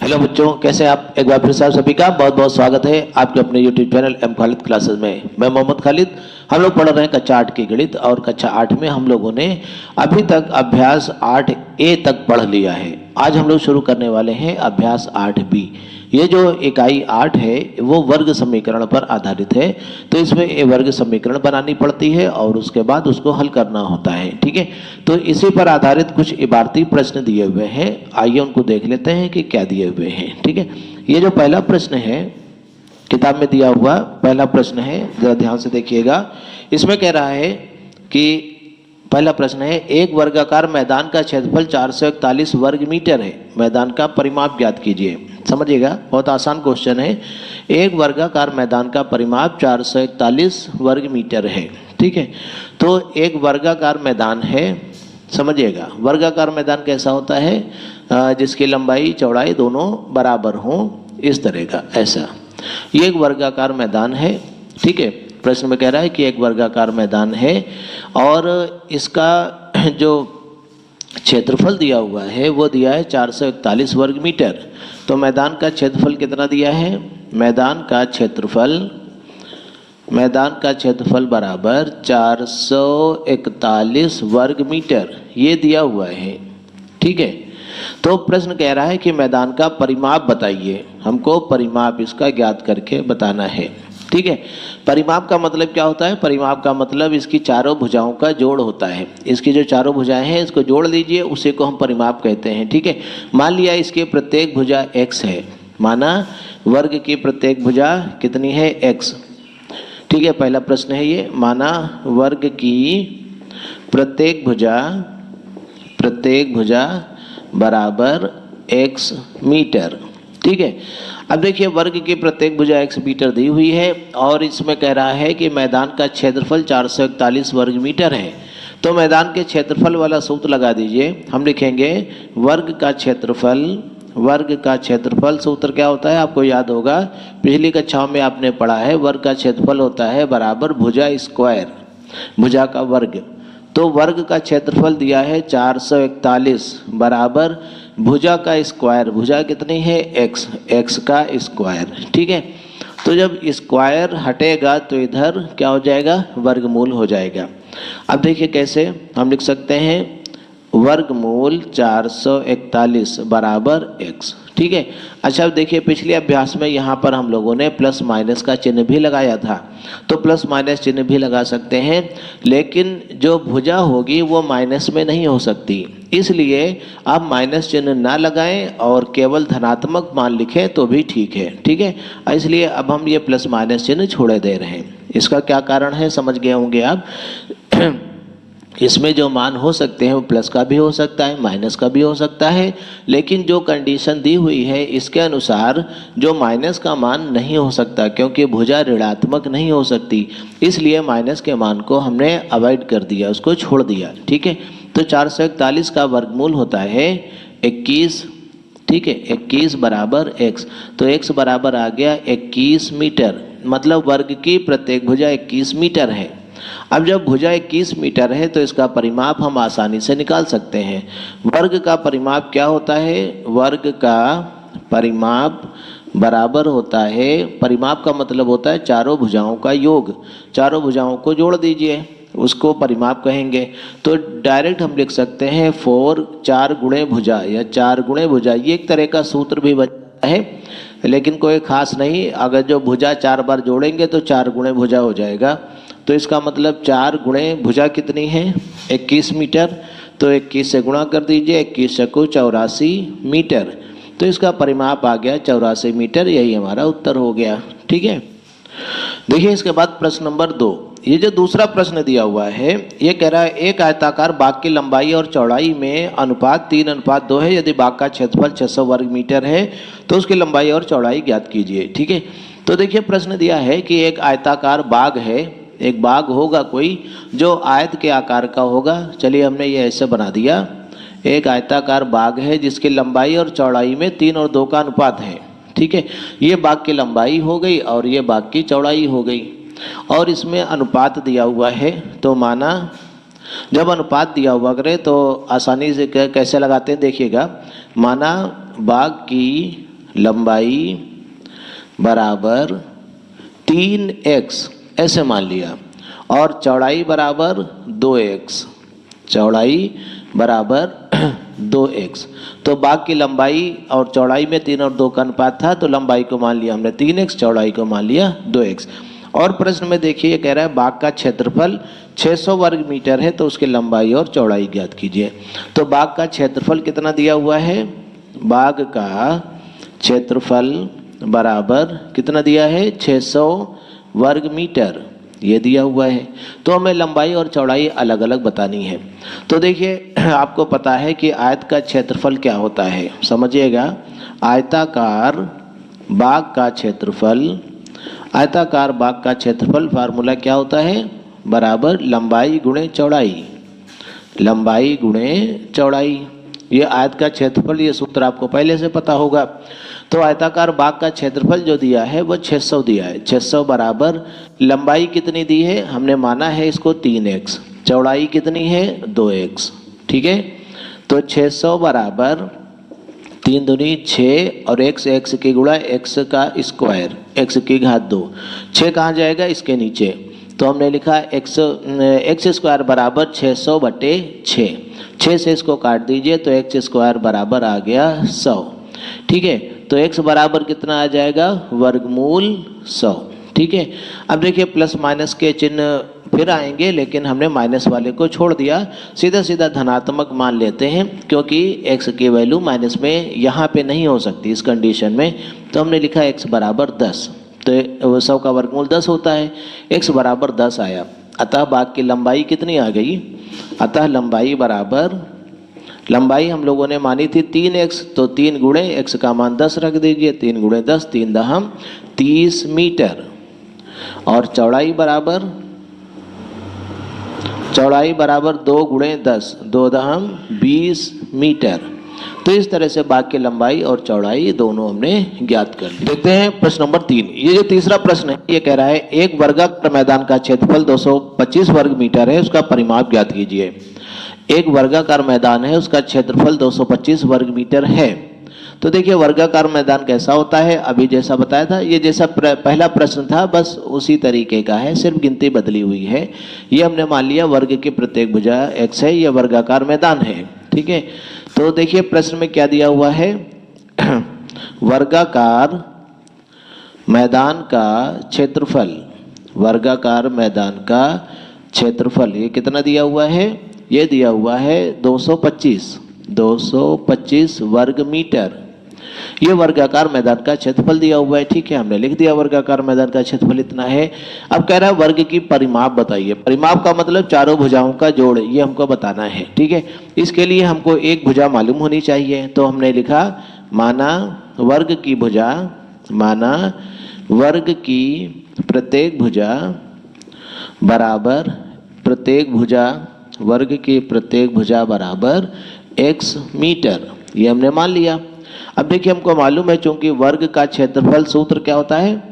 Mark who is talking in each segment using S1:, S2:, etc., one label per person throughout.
S1: Hello बच्चों, कैसे आप? एक बार फिर से आप सभी का बहुत बहुत स्वागत है आपके अपने YouTube channel M Khalid classes में। मैं मोहम्मद खालिद। हम लोग पढ़ रहे हैं कक्षा 8 की गणित और कक्षा 8 में हम लोगों ने अभी तक अभ्यास 8A तक पढ़ लिया है। आज हम लोग शुरू करने वाले हैं अभ्यास 8B। ये जो इकाई 8 है वो वर्ग समीकरण पर आधारित है, तो इसमें ये वर्ग समीकरण बनानी पड़ती है और उसके बाद उसको हल करना होता है। ठीक है, तो इसी पर आधारित कुछ इबारती प्रश्न दिए हुए हैं, आइए उनको देख लेते हैं कि क्या दिए हुए हैं। ठीक है, ये जो पहला प्रश्न है किताब में दिया हुआ पहला प्रश्न है, जरा ध्यान से देखिएगा। इसमें कह रहा है कि पहला प्रश्न है, एक वर्गाकार मैदान का क्षेत्रफल 441 वर्ग मीटर है, मैदान का परिमाप ज्ञात कीजिए। समझिएगा, बहुत आसान क्वेश्चन है। एक वर्गाकार मैदान का परिमाप 441 वर्ग मीटर है। ठीक है, तो एक वर्गाकार मैदान है, समझिएगा। वर्गाकार मैदान कैसा होता है? जिसकी लंबाई चौड़ाई दोनों बराबर हों, इस तरह का, ऐसा। ये एक वर्गाकार मैदान है। ठीक है, प्रश्न में कह रहा है कि एक वर्गाकार मैदान है और इसका जो क्षेत्रफल दिया हुआ है वो दिया है 441 वर्ग मीटर। तो मैदान का क्षेत्रफल कितना दिया है? मैदान का क्षेत्रफल बराबर 441 वर्ग मीटर, ये दिया हुआ है। ठीक है, तो प्रश्न कह रहा है कि मैदान का परिमाप बताइए। हमको परिमाप इसका ज्ञात करके बताना है। ठीक है, परिमाप का मतलब क्या होता है? परिमाप का मतलब इसकी चारों भुजाओं का जोड़ होता है। इसकी जो चारों भुजाएं हैं इसको जोड़ लीजिए, उसी को हम परिमाप कहते हैं। ठीक है, मान लिया इसकी प्रत्येक भुजा x है, माना वर्ग की प्रत्येक भुजा कितनी है? x। ठीक है, पहला प्रश्न है ये, माना वर्ग की प्रत्येक भुजा बराबर x मीटर। ठीक है, अब देखिए वर्ग की प्रत्येक भुजा x मीटर दी हुई है और इसमें कह रहा है कि मैदान का क्षेत्रफल 441 वर्ग मीटर है। तो मैदान के क्षेत्रफल वाला सूत्र लगा दीजिए। हम लिखेंगे वर्ग का क्षेत्रफल सूत्र क्या होता है आपको याद होगा, पिछली कक्षाओं में आपने पढ़ा है। वर्ग का क्षेत्रफल होता है बराबर भुजा स्क्वायर, भुजा का वर्ग। तो वर्ग का क्षेत्रफल दिया है 441 बराबर भुजा का स्क्वायर, भुजा कितनी है? x का स्क्वायर। ठीक है, तो जब स्क्वायर हटेगा तो इधर क्या हो जाएगा? वर्गमूल हो जाएगा। अब देखिए कैसे हम लिख सकते हैं, वर्गमूल 441 बराबर x। ठीक है, अच्छा अब देखिए पिछले अभ्यास में यहाँ पर हम लोगों ने प्लस माइनस का चिन्ह भी लगाया था, तो प्लस माइनस चिन्ह भी लगा सकते हैं, लेकिन जो भुजा होगी वो माइनस में नहीं हो सकती, इसलिए आप माइनस चिन्ह ना लगाएं और केवल धनात्मक मान लिखें तो भी ठीक है। ठीक है, इसलिए अब हम ये प्लस माइनस चिन्ह छोड़े दे रहे हैं। इसका क्या कारण है समझ गए होंगे आप। इसमें जो मान हो सकते हैं वो प्लस का भी हो सकता है, माइनस का भी हो सकता है, लेकिन जो कंडीशन दी हुई है इसके अनुसार जो माइनस का मान नहीं हो सकता, क्योंकि भुजा ऋणात्मक नहीं हो सकती, इसलिए माइनस के मान को हमने अवॉइड कर दिया, उसको छोड़ दिया। ठीक है, तो 441 का वर्गमूल होता है 21। ठीक है, 21 बराबर x, तो x बराबर आ गया 21 मीटर, मतलब वर्ग की प्रत्येक भुजा 21 मीटर है। अब जब भुजा 21 मीटर है तो इसका परिमाप हम आसानी से निकाल सकते हैं। वर्ग का परिमाप क्या होता है? वर्ग का परिमाप बराबर होता है, परिमाप का मतलब होता है चारों भुजाओं का योग। चारों भुजाओं को जोड़ दीजिए, उसको परिमाप कहेंगे। तो डायरेक्ट हम लिख सकते हैं 4 गुणे भुजा या 4 गुणे भुजा, ये एक तरह का सूत्र भी बनता है, लेकिन कोई खास नहीं। अगर जो भुजा 4 बार जोड़ेंगे तो 4 गुणे भुजा हो जाएगा। तो इसका मतलब 4 गुणे भुजा कितनी है? 21 मीटर। तो 21 से गुणा कर दीजिए, 21 को 84 मीटर, तो इसका परिमाप आ गया 84 मीटर। यही हमारा उत्तर हो गया। ठीक है, देखिए इसके बाद प्रश्न नंबर 2। ये जो दूसरा प्रश्न दिया हुआ है ये कह रहा है, एक आयताकार बाग की लंबाई और चौड़ाई में अनुपात 3:2 है। यदि बाग का क्षेत्रफल 600 वर्ग मीटर है तो उसकी लंबाई और चौड़ाई ज्ञात कीजिए। ठीक है, तो देखिए प्रश्न दिया है कि एक आयताकार बाग है, एक बाग होगा कोई जो आयत के आकार का होगा। चलिए हमने ये ऐसे बना दिया, एक आयताकार बाग है जिसकी लंबाई और चौड़ाई में 3 और 2 का अनुपात है। ठीक है, ये बाग की लंबाई हो गई और ये बाग की चौड़ाई हो गई, और इसमें अनुपात दिया हुआ है। तो माना जब अनुपात दिया हुआ करे तो आसानी से कैसे लगाते हैं देखिएगा। माना बाग की लंबाई बराबर 3x ऐसे मान लिया और चौड़ाई बराबर 2x, चौड़ाई बराबर 2x। तो बाग की लंबाई और चौड़ाई में 3 और 2 का अनुपात था, तो लंबाई को मान लिया हमने 3x, चौड़ाई को मान लिया 2x। और प्रश्न में देखिए ये कह रहा है बाग का क्षेत्रफल 600 वर्ग मीटर है, तो उसकी लंबाई और चौड़ाई ज्ञात कीजिए। तो बाग का क्षेत्रफल कितना दिया हुआ है? बाग का क्षेत्रफल बराबर कितना दिया है? 600 वर्ग मीटर ये दिया हुआ है। तो हमें लंबाई और चौड़ाई अलग अलग बतानी है। तो देखिए आपको पता है कि आयत का क्षेत्रफल क्या होता है, समझिएगा। आयताकार बाग का क्षेत्रफल, आयताकार बाग का क्षेत्रफल फार्मूला क्या होता है? बराबर लंबाई गुणे चौड़ाई, लंबाई गुणे चौड़ाई। ये आयत का क्षेत्रफल, ये सूत्र आपको पहले से पता होगा। तो आयताकार बाग का क्षेत्रफल जो दिया है वो 600 दिया है। 600 बराबर लंबाई कितनी दी है? हमने माना है इसको 3x, चौड़ाई कितनी है? 2x, ठीक है। तो 600 बराबर 3 दूनी 6 और x की गुणा x का स्क्वायर, x की घात 2। 6 कहाँ जाएगा? इसके नीचे। तो हमने लिखा x स्क्वायर बराबर 600 बटे 6। 6 से इसको काट दीजिए तो x स्क्वायर बराबर आ गया 100, ठीक है। तो x बराबर कितना आ जाएगा? वर्गमूल 100, ठीक है। अब देखिए प्लस माइनस के चिन्ह फिर आएंगे, लेकिन हमने माइनस वाले को छोड़ दिया, सीधा सीधा धनात्मक मान लेते हैं, क्योंकि x की वैल्यू माइनस में यहाँ पे नहीं हो सकती इस कंडीशन में। तो हमने लिखा x बराबर 10, तो 100 का वर्गमूल 10 होता है, x बराबर 10 आया। अतः बाग की लंबाई कितनी आ गई? अतः लंबाई बराबर, लंबाई हम लोगों ने मानी थी 3x, तो 3 गुणे x का मान 10 रख दीजिए। 3 गुणे 10, 3 दहम 30 मीटर। और चौड़ाई बराबर, चौड़ाई बराबर 2 गुणे 10, 2 दहम 20 मीटर। तो इस तरह से बाग की लंबाई और चौड़ाई दोनों हमने ज्ञात कर ली। देखते हैं प्रश्न नंबर 3। ये जो तीसरा प्रश्न है ये कह रहा है एक वर्गाकार मैदान का क्षेत्रफल 225 वर्ग मीटर है, उसका परिमाप ज्ञात कीजिए। एक वर्गाकार मैदान है, उसका क्षेत्रफल 225 वर्ग मीटर है। तो देखिए वर्गाकार मैदान कैसा होता है, अभी जैसा बताया था, ये जैसा पहला प्रश्न था बस उसी तरीके का है, सिर्फ गिनती बदली हुई है। ये हमने मान लिया वर्ग की प्रत्येक भुजा x है, यह वर्गाकार मैदान है, ठीक है। तो देखिए प्रश्न में क्या दिया हुआ है वर्गाकार मैदान का क्षेत्रफल, वर्गाकार मैदान का क्षेत्रफल ये कितना दिया हुआ है? ये दिया हुआ है 225 वर्ग मीटर। ये वर्गाकार मैदान का क्षेत्रफल दिया हुआ है, ठीक है। हमने लिख दिया वर्गाकार मैदान का क्षेत्रफल इतना है। अब कह रहा है वर्ग की परिमाप बताइए। परिमाप का मतलब चारों भुजाओं का जोड़, ये हमको बताना है, ठीक है। इसके लिए हमको एक भुजा मालूम होनी चाहिए। तो हमने लिखा माना वर्ग की भुजा, माना वर्ग की प्रत्येक भुजा बराबर, प्रत्येक भुजा, वर्ग की प्रत्येक भुजा बराबर x मीटर, ये हमने मान लिया। अब देखिए हमको मालूम है चूंकि वर्ग का क्षेत्रफल, सूत्र क्या होता है?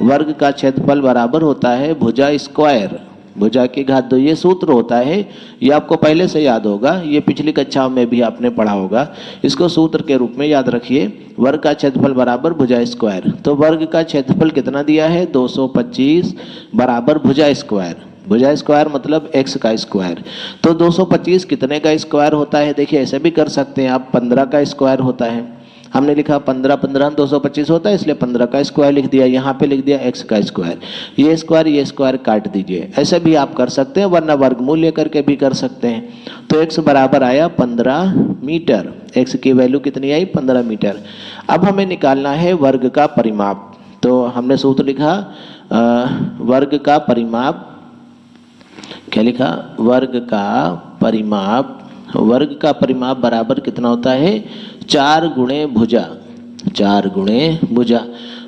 S1: वर्ग का क्षेत्रफल बराबर होता है भुजा स्क्वायर, भुजा की घात 2, ये सूत्र होता है। ये आपको पहले से याद होगा, ये पिछली कक्षा में भी आपने पढ़ा होगा। इसको सूत्र के रूप में याद रखिए, वर्ग का क्षेत्रफल बराबर भुजा स्क्वायर। तो वर्ग का क्षेत्रफल कितना दिया है? 225 बराबर भुजा स्क्वायर, भुजा स्क्वायर मतलब x का स्क्वायर। तो 225 कितने का स्क्वायर होता है? देखिए ऐसे भी कर सकते हैं आप, 15 का स्क्वायर होता है। हमने लिखा 15 15 225 होता है, इसलिए 15 का स्क्वायर लिख दिया। यहाँ पे लिख दिया x का स्क्वायर। ये स्क्वायर काट दीजिए, ऐसे भी आप कर सकते हैं, वरना वर्गमूल लेकर के भी कर सकते हैं। तो x बराबर आया 15 मीटर, x की वैल्यू कितनी आई? 15 मीटर। अब हमें निकालना है वर्ग का परिमाप। तो हमने सूत्र लिखा वर्ग का परिमाप, क्या लिखा? वर्ग का परिमाप, वर्ग का परिमाप बराबर कितना होता है? 4 गुणे भुजा, 4 गुणे भुजा।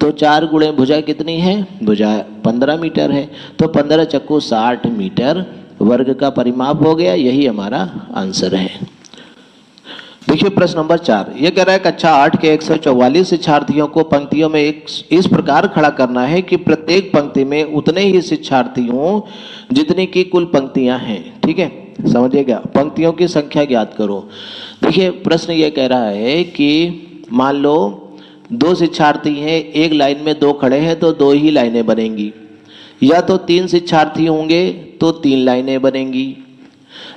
S1: तो 4 गुणे भुजा कितनी है? भुजा 15 मीटर है, तो 15 चक्कू 60 मीटर वर्ग का परिमाप हो गया। यही हमारा आंसर है। देखिए प्रश्न नंबर 4, ये कह रहा है कक्षा 8 के 144 शिक्षार्थियों को पंक्तियों में इस प्रकार खड़ा करना है कि प्रत्येक पंक्ति में उतने ही शिक्षार्थियों जितनी की कुल पंक्तियां हैं, ठीक है। समझिएगा, पंक्तियों की संख्या ज्ञात करो। देखिए प्रश्न ये कह रहा है कि मान लो दो शिक्षार्थी हैं, एक लाइन में दो खड़े हैं तो दो ही लाइनें बनेंगी, या तो तीन शिक्षार्थी होंगे तो तीन लाइनें बनेंगी,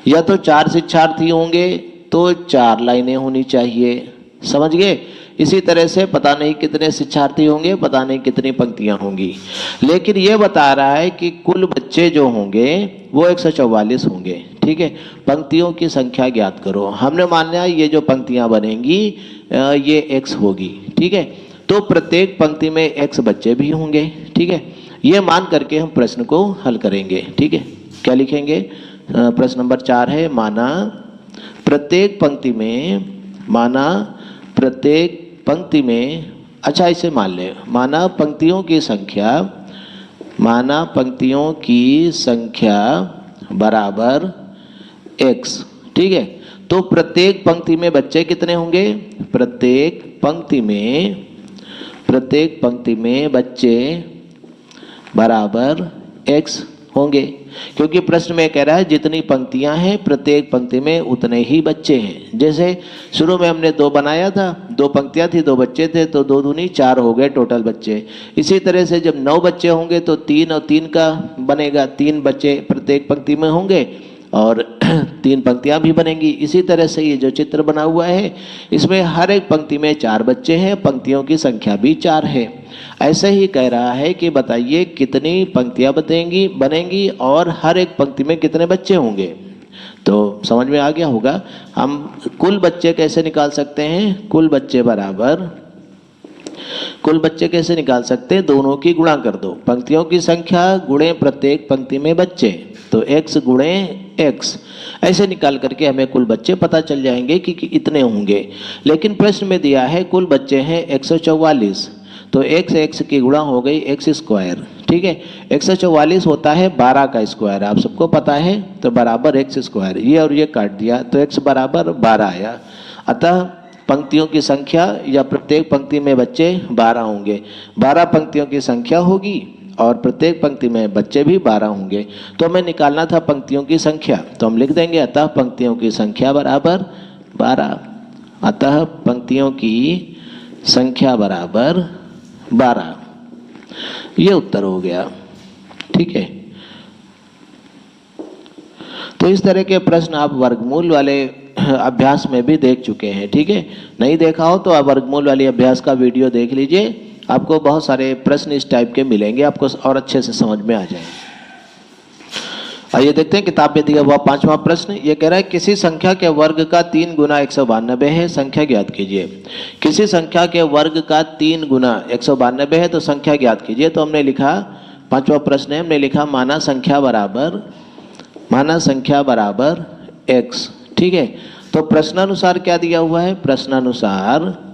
S1: या तो चार शिक्षार्थी होंगे तो चार लाइनें होनी चाहिए। समझ गए? इसी तरह से पता नहीं कितने शिक्षार्थी होंगे, पता नहीं कितनी पंक्तियां होंगी, लेकिन ये बता रहा है कि कुल बच्चे जो होंगे वो 144 होंगे। ठीक है, पंक्तियों की संख्या ज्ञात करो। हमने माना ये जो पंक्तियां बनेंगी ये x होगी। ठीक है, तो प्रत्येक पंक्ति में x बच्चे भी होंगे। ठीक है, ये मान करके हम प्रश्न को हल करेंगे। ठीक है, क्या लिखेंगे? प्रश्न नंबर 4 है, माना प्रत्येक पंक्ति में, अच्छा इसे मान ले, माना पंक्तियों की संख्या बराबर x। ठीक है, तो प्रत्येक पंक्ति में बच्चे कितने होंगे? प्रत्येक पंक्ति में बच्चे बराबर x होंगे, क्योंकि प्रश्न में कह रहा है जितनी पंक्तियां हैं प्रत्येक पंक्ति में उतने ही बच्चे हैं। जैसे शुरू में हमने 2 बनाया था, 2 पंक्तियां थी, 2 बच्चे थे, तो 2 दूनी 4 हो गए टोटल बच्चे। इसी तरह से जब 9 बच्चे होंगे तो 3 और 3 का बनेगा, 3 बच्चे प्रत्येक पंक्ति में होंगे और 3 पंक्तियां भी बनेंगी। इसी तरह से ये जो चित्र बना हुआ है इसमें हर एक पंक्ति में 4 बच्चे हैं, पंक्तियों की संख्या भी 4 है। ऐसे ही कह रहा है कि बताइए कितनी पंक्तियां बनेंगी और हर एक पंक्ति में कितने बच्चे होंगे। तो समझ में आ गया होगा। हम कुल बच्चे कैसे निकाल सकते हैं? कुल बच्चे कैसे निकाल सकते हैं? दोनों की गुणा कर दो, पंक्तियों की संख्या गुणे प्रत्येक पंक्ति में बच्चे, तो x गुणे x, ऐसे निकाल करके हमें कुल बच्चे पता चल जाएंगे कि इतने होंगे। लेकिन प्रश्न में दिया है कुल बच्चे हैं 144, तो x की गुणा हो गई x स्क्वायर। ठीक है, 144 होता है 12 का स्क्वायर, आप सबको पता है, तो बराबर x स्क्वायर। ये और ये काट दिया तो x बराबर 12 आया। अतः पंक्तियों की संख्या या प्रत्येक पंक्ति में बच्चे 12 होंगे। 12 पंक्तियों की संख्या होगी और प्रत्येक पंक्ति में बच्चे भी 12 होंगे। तो हमें निकालना था पंक्तियों की संख्या, तो हम लिख देंगे अतः पंक्तियों की संख्या बराबर 12। अतः पंक्तियों की संख्या बराबर 12, ये उत्तर हो गया। ठीक है, तो इस तरह के प्रश्न आप वर्गमूल वाले अभ्यास में भी देख चुके हैं। ठीक है, नहीं देखा हो तो आप वर्गमूल वाले अभ्यास का वीडियो देख लीजिए, आपको बहुत सारे प्रश्न इस टाइप के मिलेंगे, आपको और अच्छे से समझ में आ जाएंगे। आइए देखते हैं किताब में दिया हुआ 5वां प्रश्न। ये कह रहा है किसी संख्या के वर्ग का 3 गुना 192 है, संख्या ज्ञात कीजिए। किसी संख्या के वर्ग का 3 गुना 192 है, तो संख्या ज्ञात कीजिए। तो हमने लिखा, 5वां प्रश्न है, हमने लिखा माना संख्या बराबर x। ठीक है, तो प्रश्नानुसार क्या दिया हुआ है? प्रश्नानुसार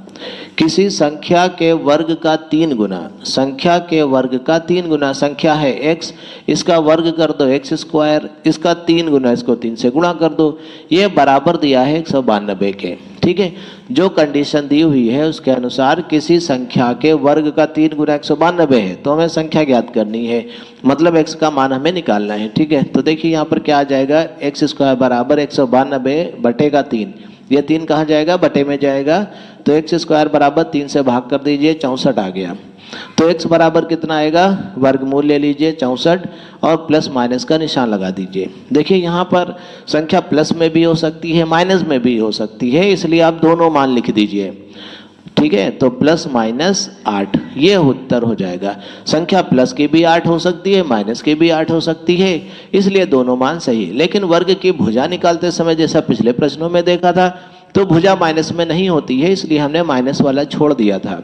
S1: किसी संख्या के वर्ग का 3 गुना, संख्या के वर्ग का 3 गुना, संख्या है x, इसका वर्ग कर दो x स्क्वायर, इसका 3 गुना, इसको 3 से गुणा कर दो, ये बराबर दिया है 192 के। ठीक है, जो कंडीशन दी हुई है उसके अनुसार किसी संख्या के वर्ग का 3 गुना 192 है, तो हमें संख्या ज्ञात करनी है, मतलब x का मान हमें निकालना है। ठीक है, तो देखिए यहाँ पर क्या आ जाएगा, x स्क्वायर बराबर 192 बटे का 3, ये 3 कहाँ जाएगा? बटे में जाएगा, तो x स्क्वायर बराबर 3 से भाग कर दीजिए, 64 आ गया। तो x बराबर कितना आएगा? वर्गमूल ले लीजिए 64 और प्लस माइनस का निशान लगा दीजिए। देखिए यहाँ पर संख्या प्लस में भी हो सकती है, माइनस में भी हो सकती है, इसलिए आप दोनों मान लिख दीजिए। ठीक है, तो प्लस माइनस 8, ये उत्तर हो जाएगा। संख्या प्लस की भी 8 हो सकती है, माइनस की भी 8 हो सकती है, इसलिए दोनों मान सही। लेकिन वर्ग की भुजा निकालते समय जैसा पिछले प्रश्नों में देखा था, तो भुजा माइनस में नहीं होती है, इसलिए हमने माइनस वाला छोड़ दिया था।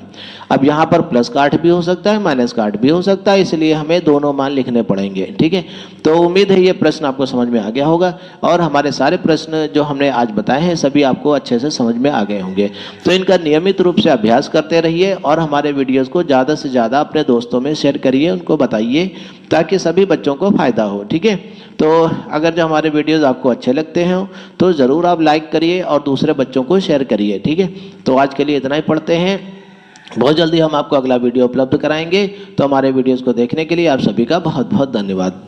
S1: अब यहाँ पर प्लस का 8 भी हो सकता है, माइनस का 8 भी हो सकता है, इसलिए हमें दोनों मान लिखने पड़ेंगे। ठीक है, तो उम्मीद है ये प्रश्न आपको समझ में आ गया होगा और हमारे सारे प्रश्न जो हमने आज बताए हैं सभी आपको अच्छे से समझ में आ गए होंगे। तो इनका नियमित रूप से अभ्यास करते रहिए और हमारे वीडियोज़ को ज़्यादा से ज़्यादा अपने दोस्तों में शेयर करिए, उनको बताइए ताकि सभी बच्चों को फ़ायदा हो। ठीक है, तो अगर जो हमारे वीडियोज़ आपको अच्छे लगते हैं तो ज़रूर आप लाइक करिए और दूसरे बच्चों को शेयर करिए। ठीक है, तो आज के लिए इतना ही पढ़ते हैं, बहुत जल्दी हम आपको अगला वीडियो उपलब्ध कराएंगे। तो हमारे वीडियोज़ को देखने के लिए आप सभी का बहुत बहुत धन्यवाद।